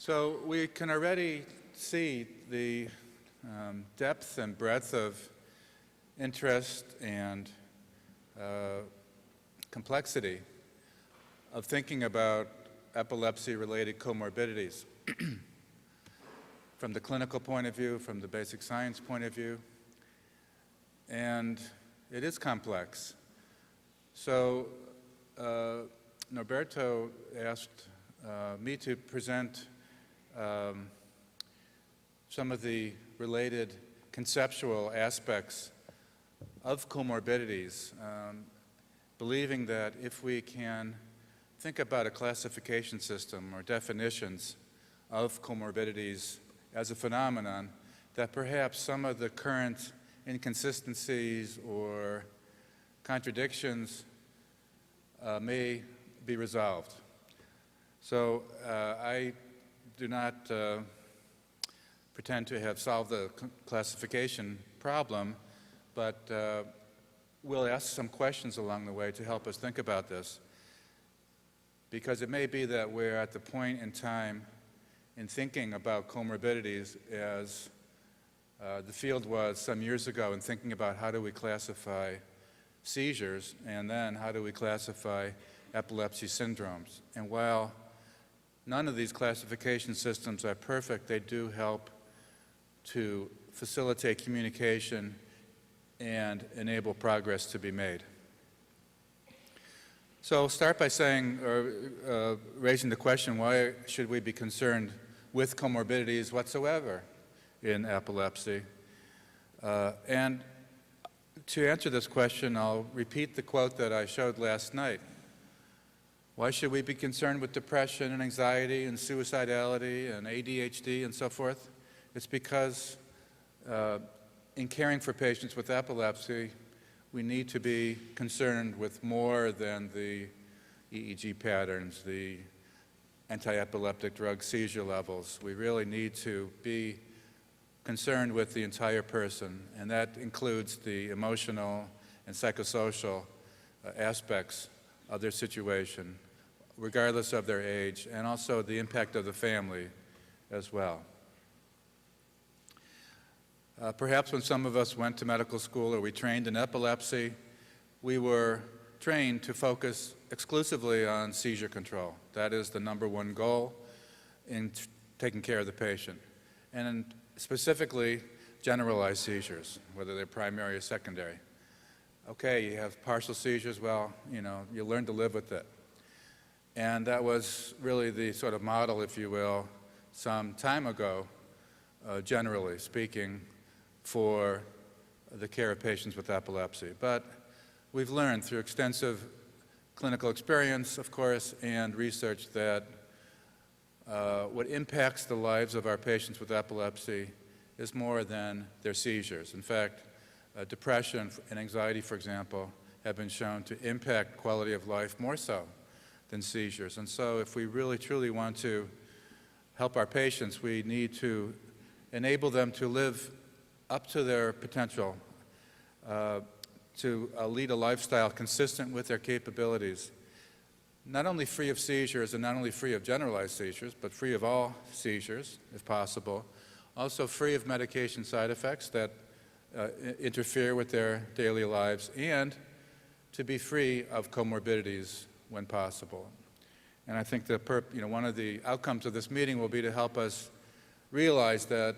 So we can already see the depth and breadth of interest and complexity of thinking about epilepsy-related comorbidities from the clinical point of view, from the basic science point of view, and it is complex. So Norberto asked me to present some of the related conceptual aspects of comorbidities, believing that if we can think about a classification system or definitions of comorbidities as a phenomenon, that perhaps some of the current inconsistencies or contradictions may be resolved. So I do not pretend to have solved the classification problem, but we'll ask some questions along the way to help us think about this. Because it may be that we're at the point in time in thinking about comorbidities as the field was some years ago in thinking about how do we classify seizures and then how do we classify epilepsy syndromes. And while none of these classification systems are perfect, they do help to facilitate communication and enable progress to be made. So I'll start by saying, or raising the question, why should we be concerned with comorbidities whatsoever in epilepsy? And to answer this question, I'll repeat the quote that I showed last night. Why should we be concerned with depression and anxiety and suicidality and ADHD and so forth? It's because in caring for patients with epilepsy, we need to be concerned with more than the EEG patterns, the anti-epileptic drug seizure levels. We really need to be concerned with the entire person, and that includes the emotional and psychosocial aspects of their situation, regardless of their age, and also the impact of the family as well. Perhaps when some of us went to medical school or we trained in epilepsy, we were trained to focus exclusively on seizure control. That is the #1 goal in taking care of the patient. And specifically, generalized seizures, whether they're primary or secondary. Okay, you have partial seizures, well, you learn to live with it. And that was really the sort of model, if you will, some time ago, generally speaking, for the care of patients with epilepsy. But we've learned through extensive clinical experience, of course, and research that what impacts the lives of our patients with epilepsy is more than their seizures. In fact, depression and anxiety, for example, have been shown to impact quality of life more so than seizures. And so if we really truly want to help our patients, we need to enable them to live up to their potential, to lead a lifestyle consistent with their capabilities, not only free of seizures and not only free of generalized seizures, but free of all seizures, if possible, also free of medication side effects that interfere with their daily lives, and to be free of comorbidities when possible. And I think one of the outcomes of this meeting will be to help us realize that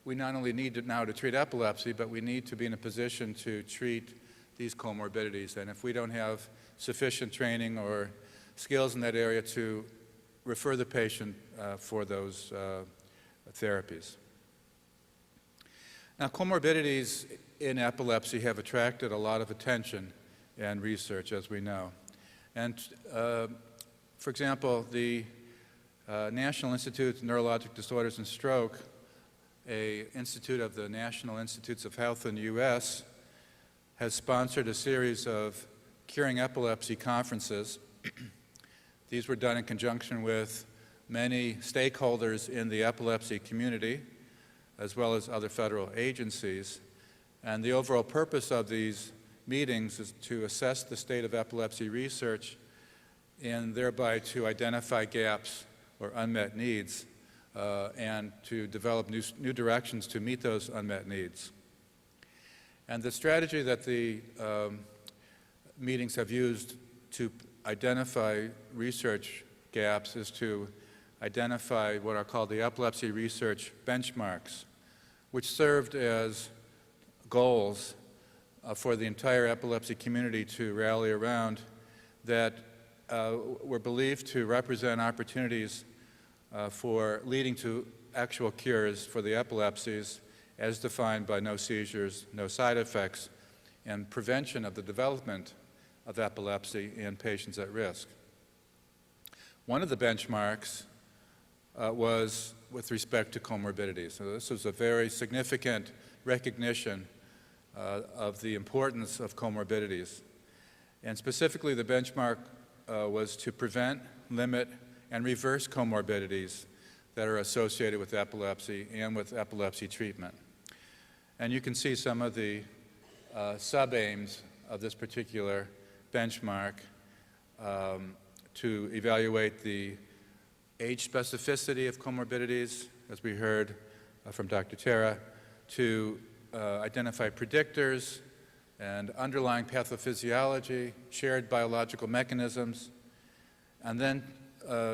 we not only need now to treat epilepsy, but we need to be in a position to treat these comorbidities. And if we don't have sufficient training or skills in that area, to refer the patient for those therapies. Now, comorbidities in epilepsy have attracted a lot of attention and research, as we know. And for example, the National Institute of Neurologic Disorders and Stroke, an institute of the National Institutes of Health in the U.S., has sponsored a series of Curing Epilepsy conferences. These were done in conjunction with many stakeholders in the epilepsy community, as well as other federal agencies. And the overall purpose of these meetings is to assess the state of epilepsy research and thereby to identify gaps or unmet needs and to develop new directions to meet those unmet needs. And the strategy that the meetings have used to identify research gaps is to identify what are called the epilepsy research benchmarks, which served as goals for the entire epilepsy community to rally around that were believed to represent opportunities for leading to actual cures for the epilepsies as defined by no seizures, no side effects, and prevention of the development of epilepsy in patients at risk. One of the benchmarks was with respect to comorbidities. So this was a very significant recognition of the importance of comorbidities. And specifically, the benchmark was to prevent, limit, and reverse comorbidities that are associated with epilepsy and with epilepsy treatment. And you can see some of the sub-aims of this particular benchmark to evaluate the age specificity of comorbidities, as we heard from Dr. Tara, to identify predictors and underlying pathophysiology, shared biological mechanisms, and then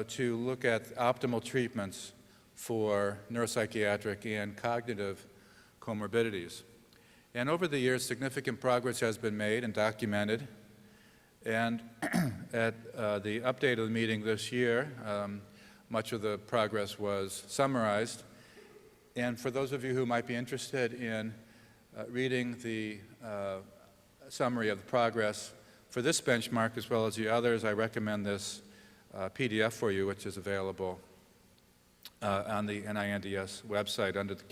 to look at optimal treatments for neuropsychiatric and cognitive comorbidities. And over the years, significant progress has been made and documented. And at the update of the meeting this year, much of the progress was summarized. And for those of you who might be interested in reading the summary of the progress for this benchmark as well as the others, I recommend this PDF for you, which is available on the NINDS website under the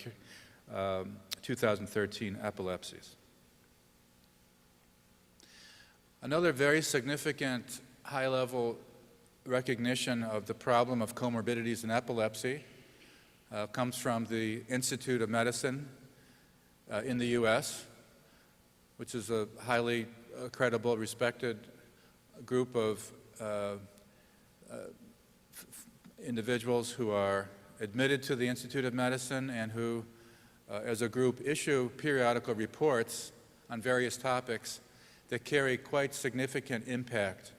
2013 Epilepsies. Another very significant high-level recognition of the problem of comorbidities in epilepsy comes from the Institute of Medicine in the U.S., which is a highly credible, respected group of individuals who are admitted to the Institute of Medicine and who, as a group, issue periodical reports on various topics that carry quite significant impact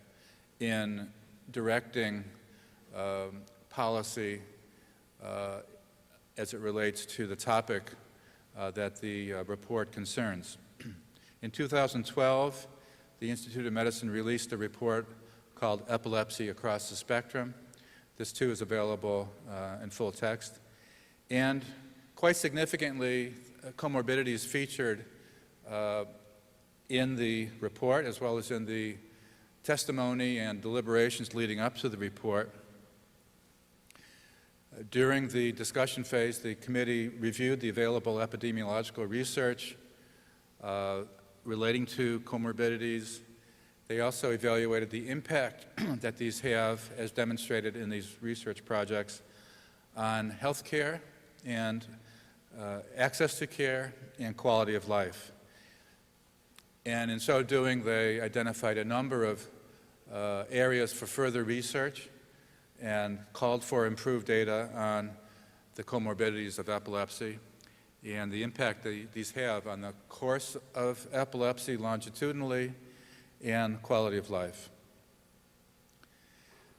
in directing policy as it relates to the topic that the report concerns. In 2012, the Institute of Medicine released a report called Epilepsy Across the Spectrum. This too is available in full text. And quite significantly, comorbidities featured in the report as well as in the testimony and deliberations leading up to the report. During the discussion phase, the committee reviewed the available epidemiological research relating to comorbidities. They also evaluated the impact that these have, as demonstrated in these research projects, on healthcare and access to care and quality of life. And in so doing, they identified a number of areas for further research and called for improved data on the comorbidities of epilepsy and the impact that these have on the course of epilepsy longitudinally and quality of life.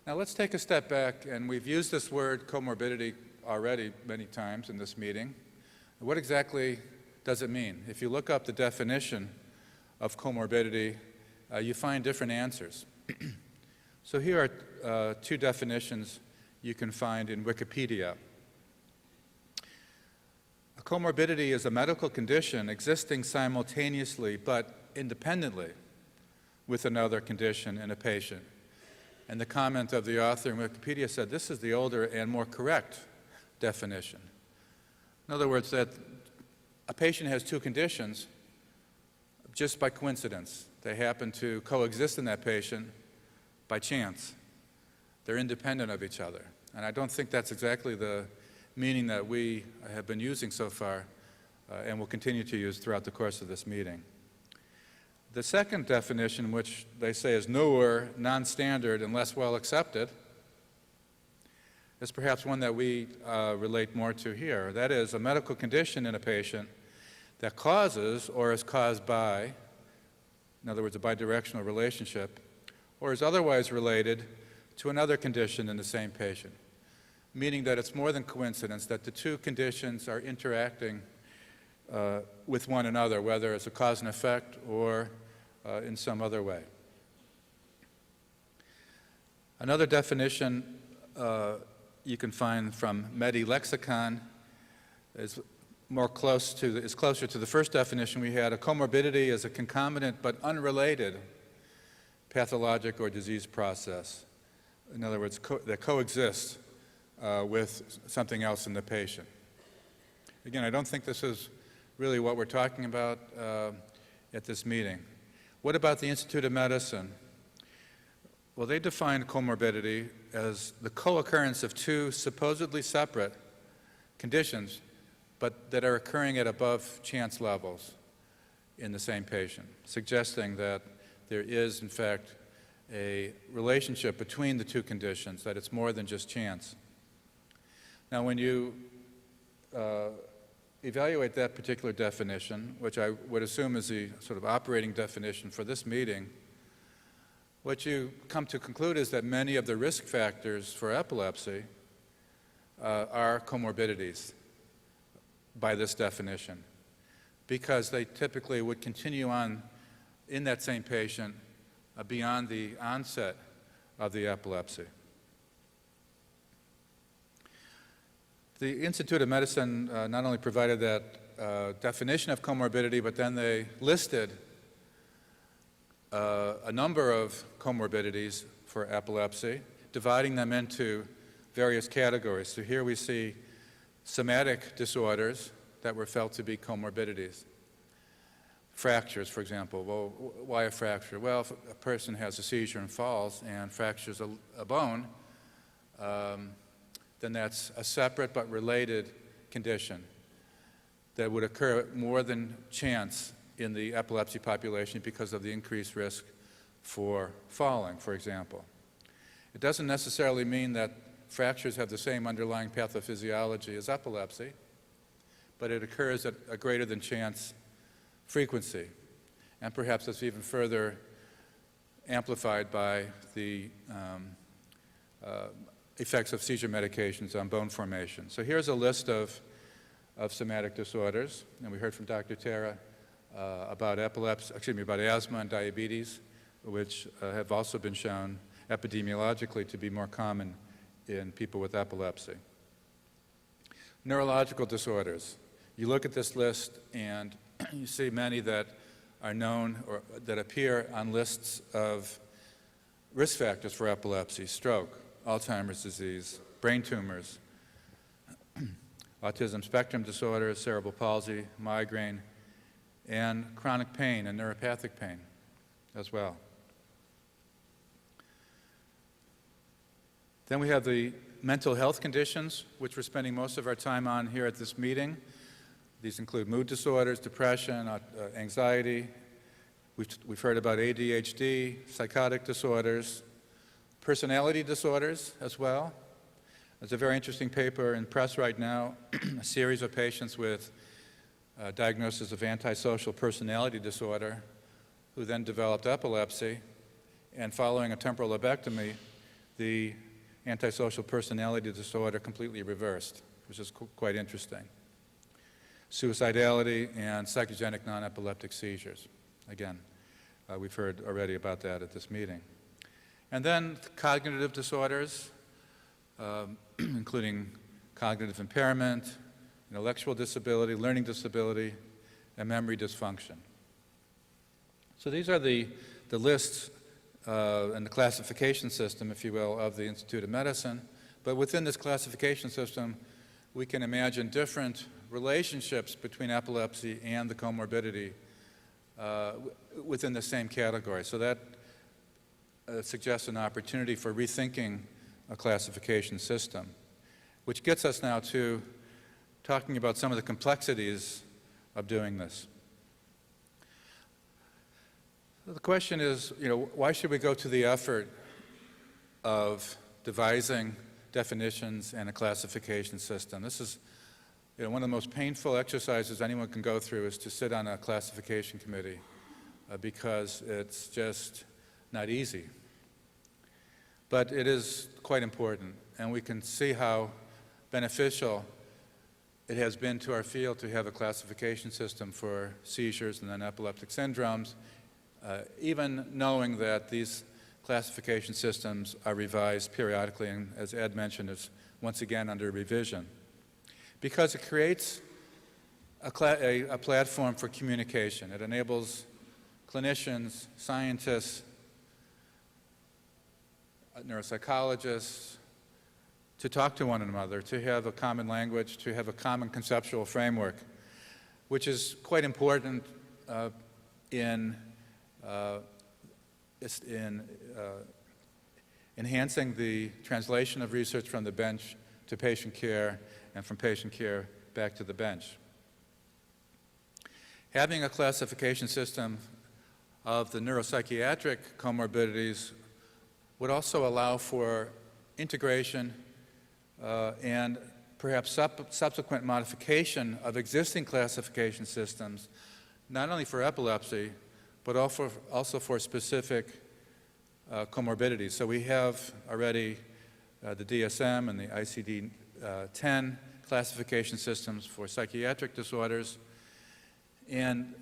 Now let's take a step back, and we've used this word comorbidity already many times in this meeting. What exactly does it mean? If you look up the definition of comorbidity, you find different answers. So here are two definitions you can find in Wikipedia. A comorbidity is a medical condition existing simultaneously but independently with another condition in a patient. And the comment of the author in Wikipedia said this is the older and more correct definition. In other words, that a patient has two conditions just by coincidence. They happen to coexist in that patient by chance. They're independent of each other. And I don't think that's exactly the meaning that we have been using so far and will continue to use throughout the course of this meeting. The second definition, which they say is newer, non-standard, and less well accepted, is perhaps one that we relate more to here. That is, a medical condition in a patient that causes or is caused by, in other words, a bidirectional relationship, or is otherwise related to another condition in the same patient, meaning that it's more than coincidence that the two conditions are interacting with one another, whether it's a cause and effect or in some other way. Another definition you can find from Medi Lexicon is closer to the first definition we had. A comorbidity is a concomitant but unrelated pathologic or disease process. In other words, that coexists with something else in the patient. Again, I don't think this is really what we're talking about at this meeting. What about the Institute of Medicine? Well, they defined comorbidity as the co-occurrence of two supposedly separate conditions, but that are occurring at above chance levels in the same patient, suggesting that there is, in fact, a relationship between the two conditions, that it's more than just chance. Now, when you evaluate that particular definition, which I would assume is the sort of operating definition for this meeting, what you come to conclude is that many of the risk factors for epilepsy are comorbidities by this definition, because they typically would continue on in that same patient beyond the onset of the epilepsy. The Institute of Medicine not only provided that definition of comorbidity, but then they listed a number of comorbidities for epilepsy, dividing them into various categories. So here we see somatic disorders that were felt to be comorbidities. Fractures, for example. Well, why a fracture? Well, if a person has a seizure and falls and fractures a bone, then that's a separate but related condition that would occur more than chance in the epilepsy population because of the increased risk for falling, for example. It doesn't necessarily mean that fractures have the same underlying pathophysiology as epilepsy, but it occurs at a greater than chance frequency. And perhaps that's even further amplified by the effects of seizure medications on bone formation. So here's a list of somatic disorders, and we heard from Dr. Tara about about asthma and diabetes, which have also been shown epidemiologically to be more common in people with epilepsy. Neurological disorders. You look at this list and you see many that are known or that appear on lists of risk factors for epilepsy: stroke, Alzheimer's disease, brain tumors, autism spectrum disorders, cerebral palsy, migraine, and chronic pain and neuropathic pain as well. Then we have the mental health conditions, which we're spending most of our time on here at this meeting. These include mood disorders, depression, anxiety. We've heard about ADHD, psychotic disorders, personality disorders as well. There's a very interesting paper in press right now, a series of patients with diagnosis of antisocial personality disorder who then developed epilepsy, and following a temporal lobectomy, the antisocial personality disorder completely reversed, which is quite interesting. Suicidality and psychogenic non-epileptic seizures. Again, we've heard already about that at this meeting. And then cognitive disorders, including cognitive impairment, intellectual disability, learning disability, and memory dysfunction. So these are the lists and the classification system, if you will, of the Institute of Medicine. But within this classification system, we can imagine different relationships between epilepsy and the comorbidity within the same category. So that suggests an opportunity for rethinking a classification system, which gets us now to talking about some of the complexities of doing this. The question is, why should we go to the effort of devising definitions and a classification system. This is one of the most painful exercises anyone can go through is to sit on a classification committee because it's just not easy. But it is quite important, and we can see how beneficial it has been to our field to have a classification system for seizures and then epileptic syndromes, even knowing that these classification systems are revised periodically, and as Ed mentioned, it's once again under revision. Because it creates a platform for communication. It enables clinicians, scientists, neuropsychologists to talk to one another, to have a common language, to have a common conceptual framework, which is quite important in enhancing the translation of research from the bench to patient care and from patient care back to the bench. Having a classification system of the neuropsychiatric comorbidities would also allow for integration and perhaps subsequent modification of existing classification systems, not only for epilepsy, but also for specific comorbidities. So we have already the DSM and the ICD-10 classification systems for psychiatric disorders, and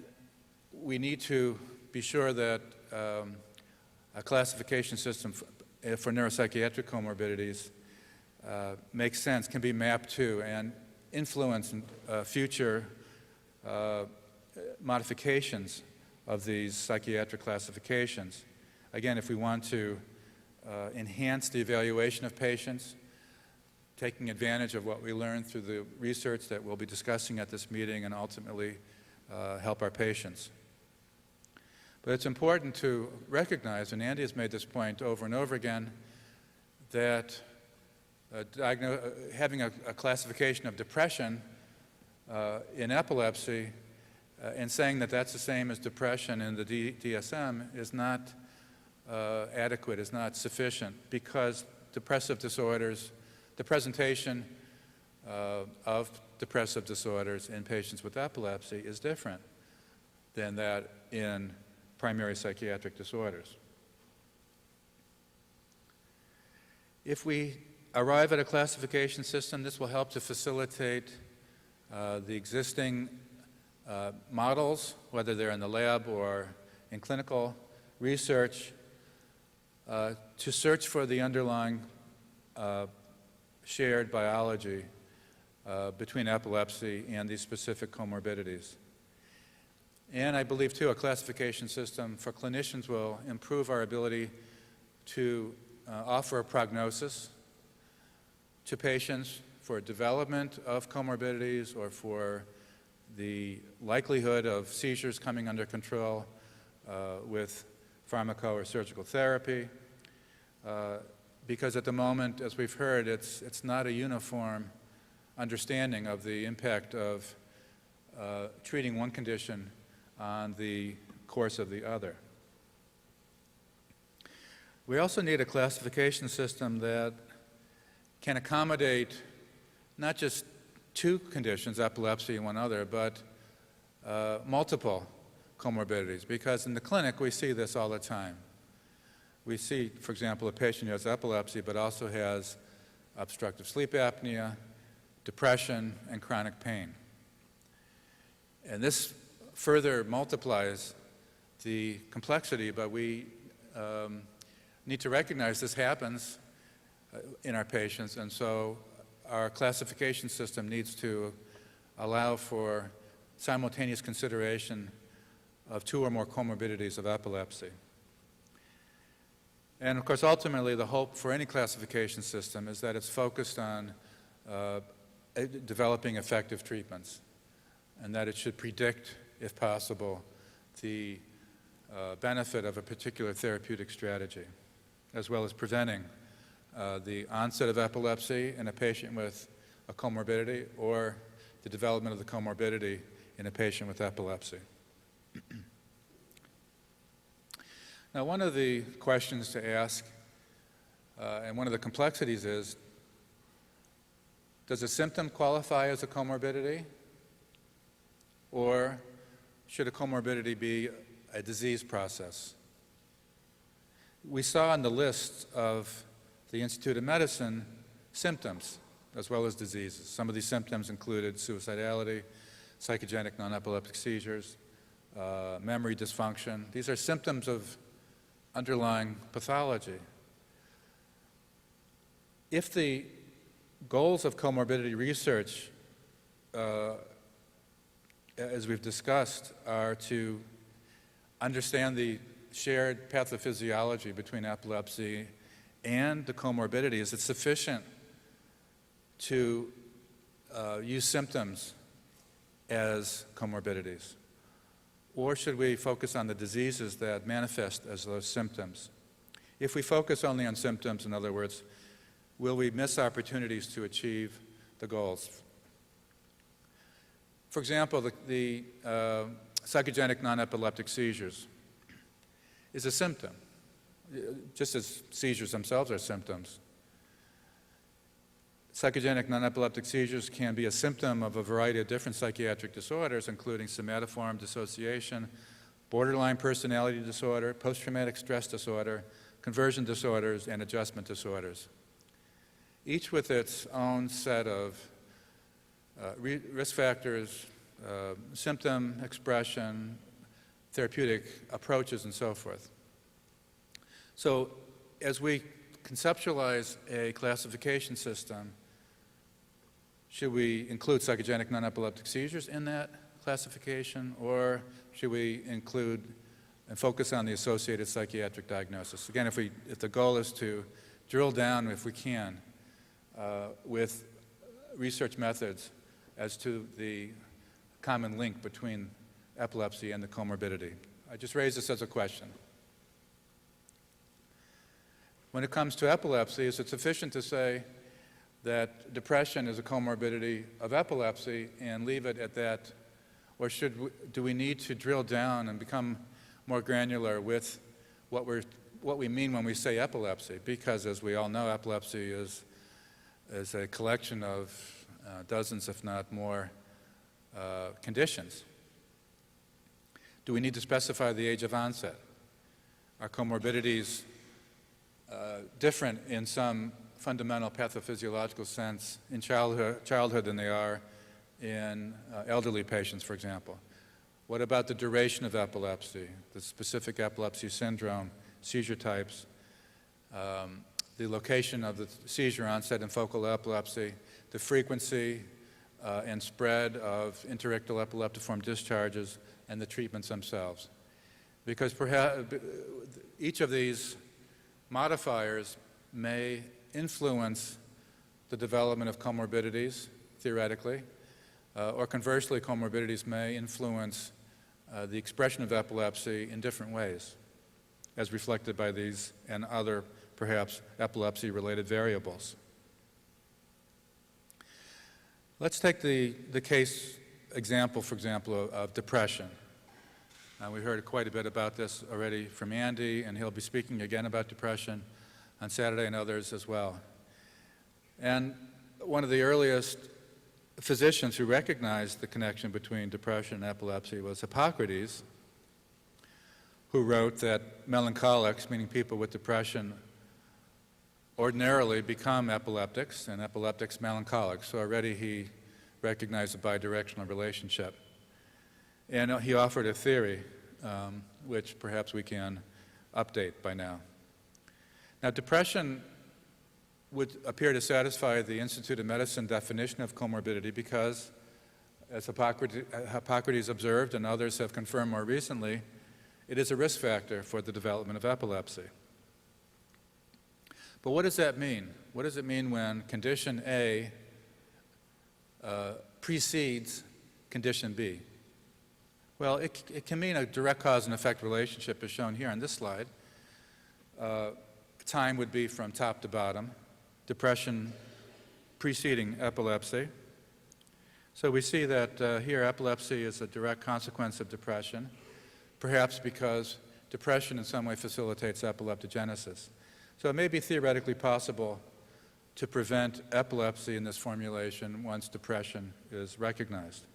we need to be sure that a classification system for neuropsychiatric comorbidities makes sense, can be mapped to, and influence future modifications of these psychiatric classifications. Again, if we want to enhance the evaluation of patients, taking advantage of what we learned through the research that we'll be discussing at this meeting and ultimately help our patients. But it's important to recognize, and Andy has made this point over and over again, that having a classification of depression in epilepsy and saying that that's the same as depression in the DSM is not adequate, is not sufficient, because depressive disorders, the presentation of depressive disorders in patients with epilepsy is different than that in primary psychiatric disorders. If we arrive at a classification system, this will help to facilitate the existing models, whether they're in the lab or in clinical research, to search for the underlying shared biology between epilepsy and these specific comorbidities. And I believe, too, a classification system for clinicians will improve our ability to offer a prognosis to patients for development of comorbidities or for the likelihood of seizures coming under control with pharmaco or surgical therapy. Because at the moment, as we've heard, it's not a uniform understanding of the impact of treating one condition on the course of the other. We also need a classification system that can accommodate not just two conditions, epilepsy and one other, but multiple comorbidities, because in the clinic we see this all the time. We see, for example, a patient who has epilepsy but also has obstructive sleep apnea, depression, and chronic pain. And this further multiplies the complexity, but we need to recognize this happens in our patients, and so our classification system needs to allow for simultaneous consideration of two or more comorbidities of epilepsy. And of course, ultimately, the hope for any classification system is that it's focused on developing effective treatments, and that it should predict, if possible, the benefit of a particular therapeutic strategy, as well as preventing the onset of epilepsy in a patient with a comorbidity or the development of the comorbidity in a patient with epilepsy. Now, one of the questions to ask and one of the complexities is, Does a symptom qualify as a comorbidity? Or should a comorbidity be a disease process? We saw on the list of the Institute of Medicine symptoms as well as diseases. Some of these symptoms included suicidality, psychogenic non-epileptic seizures, memory dysfunction. These are symptoms of underlying pathology. If the goals of comorbidity research, as we've discussed, are to understand the shared pathophysiology between epilepsy and the comorbidities, it's sufficient to use symptoms as comorbidities? Or should we focus on the diseases that manifest as those symptoms? If we focus only on symptoms, in other words, will we miss opportunities to achieve the goals? For example, the psychogenic non-epileptic seizures is a symptom, just as seizures themselves are symptoms. Psychogenic non-epileptic seizures can be a symptom of a variety of different psychiatric disorders, including somatoform dissociation, borderline personality disorder, post-traumatic stress disorder, conversion disorders, and adjustment disorders, each with its own set of risk factors, symptom expression, therapeutic approaches, and so forth. So as we conceptualize a classification system, should we include psychogenic non-epileptic seizures in that classification, or should we include and focus on the associated psychiatric diagnosis? Again, if the goal is to drill down, if we can, with research methods as to the common link between epilepsy and the comorbidity. I just raise this as a question. When it comes to epilepsy, is it sufficient to say that depression is a comorbidity of epilepsy and leave it at that, or do we need to drill down and become more granular with what we mean when we say epilepsy? Because as we all know, epilepsy is a collection of dozens, if not more, conditions. Do we need to specify the age of onset? Are comorbidities different in some fundamental pathophysiological sense in childhood than they are in elderly patients, for example? What about the duration of epilepsy, the specific epilepsy syndrome, seizure types, the location of the seizure onset in focal epilepsy, the frequency and spread of interictal epileptiform discharges, and the treatments themselves? Because perhaps each of these modifiers may influence the development of comorbidities, theoretically, or conversely, comorbidities may influence the expression of epilepsy in different ways, as reflected by these and other, perhaps, epilepsy-related variables. Let's take the case example, for example, of depression. We heard quite a bit about this already from Andy, and he'll be speaking again about depression on Saturday, and others as well. And one of the earliest physicians who recognized the connection between depression and epilepsy was Hippocrates, who wrote that melancholics, meaning people with depression, ordinarily become epileptics, and epileptics melancholics. So already he recognized a bidirectional relationship. And he offered a theory, which perhaps we can update by now. Now, depression would appear to satisfy the Institute of Medicine definition of comorbidity because, as Hippocrates observed and others have confirmed more recently, it is a risk factor for the development of epilepsy. But what does that mean? What does it mean when condition A precedes condition B? Well, it can mean a direct cause and effect relationship as shown here on this slide. Time would be from top to bottom, depression preceding epilepsy. So we see that here epilepsy is a direct consequence of depression, perhaps because depression in some way facilitates epileptogenesis. So it may be theoretically possible to prevent epilepsy in this formulation once depression is recognized.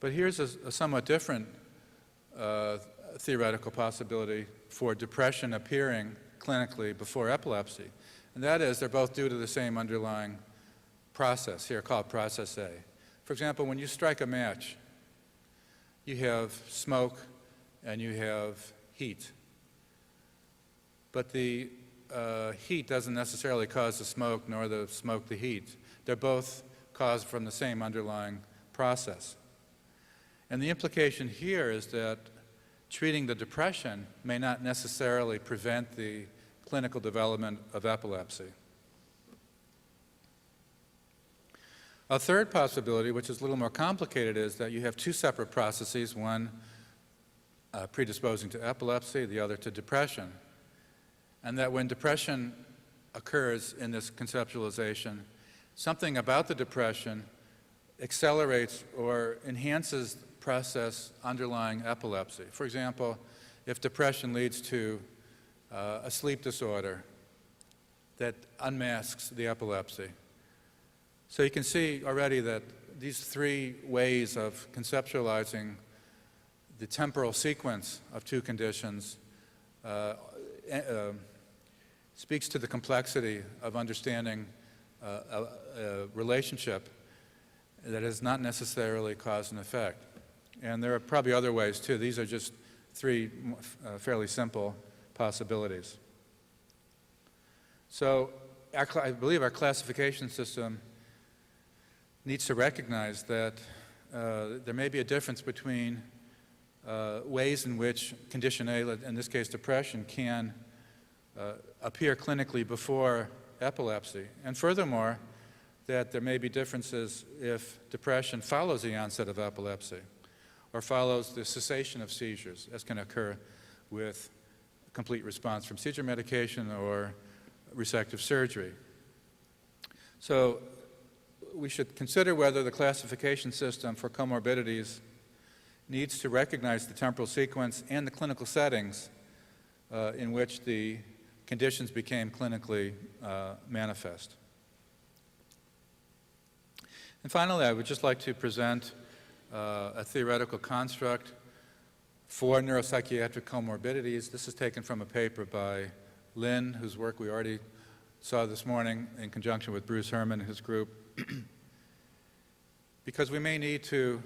But here's a somewhat different theoretical possibility for depression appearing clinically before epilepsy, and that is they're both due to the same underlying process, here called process A. For example, when you strike a match, you have smoke and you have heat. But the heat doesn't necessarily cause the smoke, nor the smoke the heat. They're both caused from the same underlying process. And the implication here is that treating the depression may not necessarily prevent the clinical development of epilepsy. A third possibility, which is a little more complicated, is that you have two separate processes, one predisposing to epilepsy, the other to depression. And that when depression occurs in this conceptualization, something about the depression accelerates or enhances the process underlying epilepsy. For example, if depression leads to a sleep disorder that unmasks the epilepsy. So you can see already that these three ways of conceptualizing the temporal sequence of two conditions speaks to the complexity of understanding a relationship that is not necessarily cause and effect. And there are probably other ways too. These are just three fairly simple possibilities. So I believe our classification system needs to recognize that there may be a difference between ways in which condition A, in this case depression, can appear clinically before epilepsy. And furthermore, that there may be differences if depression follows the onset of epilepsy or follows the cessation of seizures, as can occur with complete response from seizure medication or resective surgery. So we should consider whether the classification system for comorbidities needs to recognize the temporal sequence and the clinical settings in which the conditions became clinically manifest. And finally, I would just like to present a theoretical construct for neuropsychiatric comorbidities. This is taken from a paper by Lynn, whose work we already saw this morning in conjunction with Bruce Herman and his group, because we may need to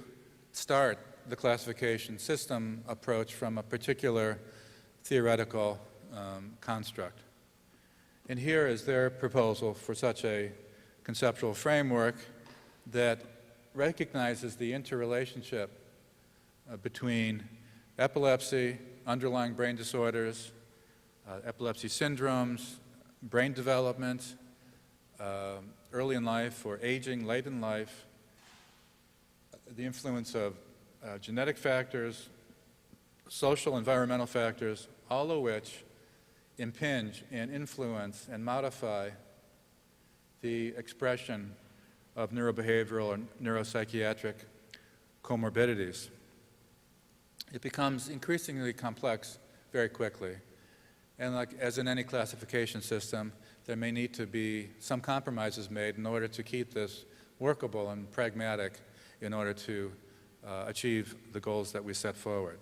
start the classification system approach from a particular theoretical construct. And here is their proposal for such a conceptual framework that recognizes the interrelationship between epilepsy, underlying brain disorders, epilepsy syndromes, brain development, early in life or aging, late in life, the influence of genetic factors, social, environmental factors, all of which impinge and influence and modify the expression of neurobehavioral or neuropsychiatric comorbidities. It becomes increasingly complex very quickly. And like as in any classification system, there may need to be some compromises made in order to keep this workable and pragmatic in order to achieve the goals that we set forward.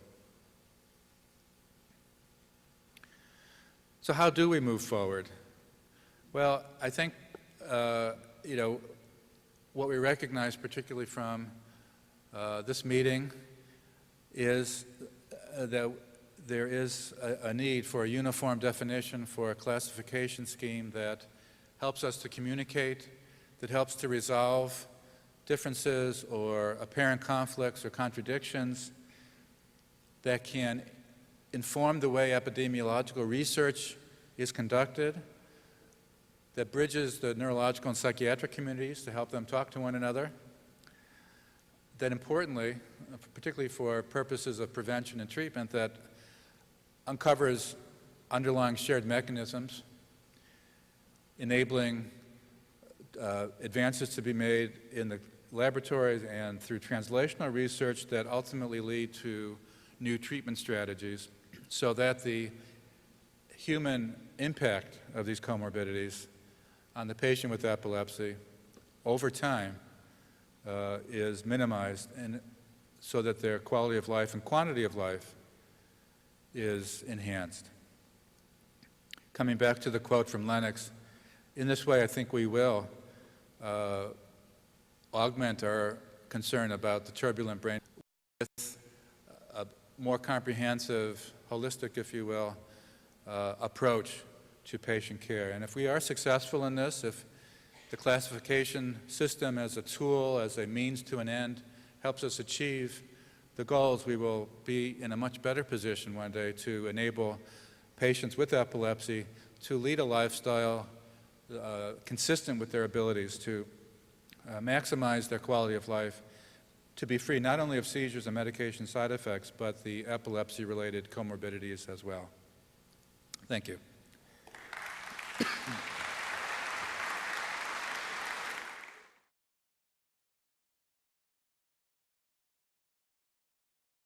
So how do we move forward? Well, I think, what we recognize particularly from this meeting is that there is a need for a uniform definition for a classification scheme that helps us to communicate, that helps to resolve differences or apparent conflicts or contradictions, that can inform the way epidemiological research is conducted, that bridges the neurological and psychiatric communities to help them talk to one another, that importantly, particularly for purposes of prevention and treatment, that uncovers underlying shared mechanisms, enabling advances to be made in the laboratories and through translational research that ultimately lead to new treatment strategies so that the human impact of these comorbidities on the patient with epilepsy over time is minimized, and so that their quality of life and quantity of life is enhanced. Coming back to the quote from Lennox, in this way I think we will augment our concern about the turbulent brain with a more comprehensive, holistic, if you will, approach to patient care. And if we are successful in this, if the classification system as a tool, as a means to an end, helps us achieve the goals, we will be in a much better position one day to enable patients with epilepsy to lead a lifestyle consistent with their abilities to maximize their quality of life, to be free not only of seizures and medication side effects, but the epilepsy-related comorbidities as well. Thank you.